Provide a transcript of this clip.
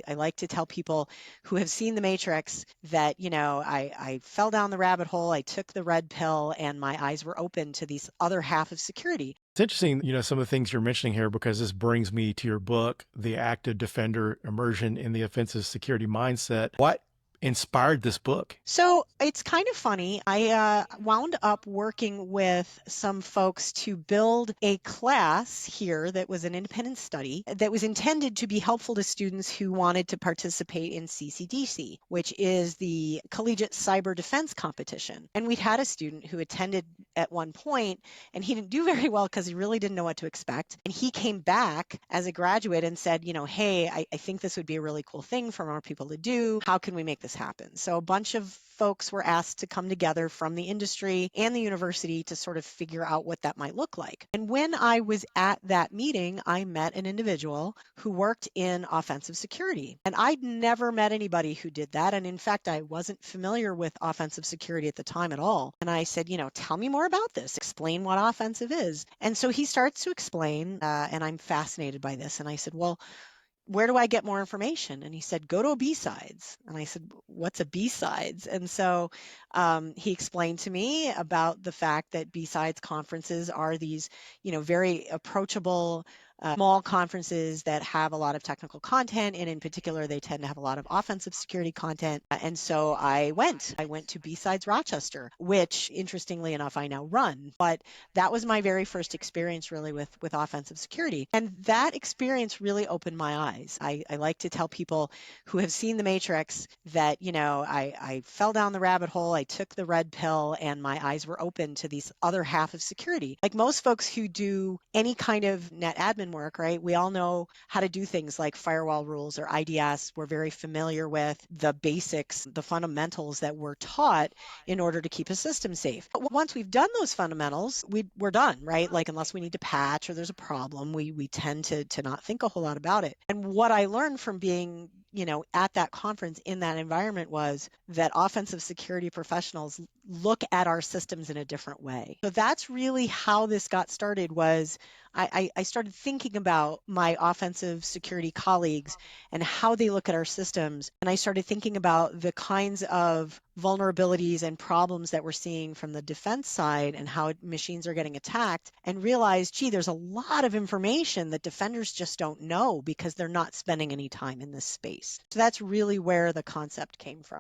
I like to tell people who have seen the Matrix that, I fell down the rabbit hole, I took the red pill, and my eyes were open to these other half of security. It's interesting, some of the things you're mentioning here, because this brings me to your book, The Active Defender Immersion in the Offensive Security Mindset. What inspired this book? So it's kind of funny. I wound up working with some folks to build a class here that was an independent study that was intended to be helpful to students who wanted to participate in CCDC, which is the Collegiate Cyber Defense Competition. And we'd had a student who attended at one point, and he didn't do very well because he really didn't know what to expect. And he came back as a graduate and said, hey, I think this would be a really cool thing for more people to do. How can we make this happen? So a bunch of folks were asked to come together from the industry and the university to sort of figure out what that might look like. And when I was at that meeting, I met an individual who worked in offensive security. And I'd never met anybody who did that. And in fact, I wasn't familiar with offensive security at the time at all. And I said, tell me more about this. Explain what offensive is. And so he starts to explain, and I'm fascinated by this. And I said, well, where do I get more information? And he said, go to a BSides. And I said, what's a BSides? And so he explained to me about the fact that BSides conferences are these, very approachable, small conferences that have a lot of technical content. And in particular, they tend to have a lot of offensive security content. And so I went to BSides Rochester, which interestingly enough, I now run. But that was my very first experience really with offensive security. And that experience really opened my eyes. I like to tell people who have seen the Matrix that, I fell down the rabbit hole, I took the red pill, and my eyes were open to these other half of security. Like most folks who do any kind of net admin work, right? We all know how to do things like firewall rules or IDS. We're very familiar with the basics, the fundamentals that we're taught in order to keep a system safe. But once we've done those fundamentals, we're done, right? Like unless we need to patch or there's a problem, we tend to not think a whole lot about it. And what I learned from being at that conference in that environment was that offensive security professionals look at our systems in a different way. So that's really how this got started. Was I started thinking about my offensive security colleagues and how they look at our systems. And I started thinking about the kinds of vulnerabilities and problems that we're seeing from the defense side and how machines are getting attacked, and realized, gee, there's a lot of information that defenders just don't know because they're not spending any time in this space. So that's really where the concept came from.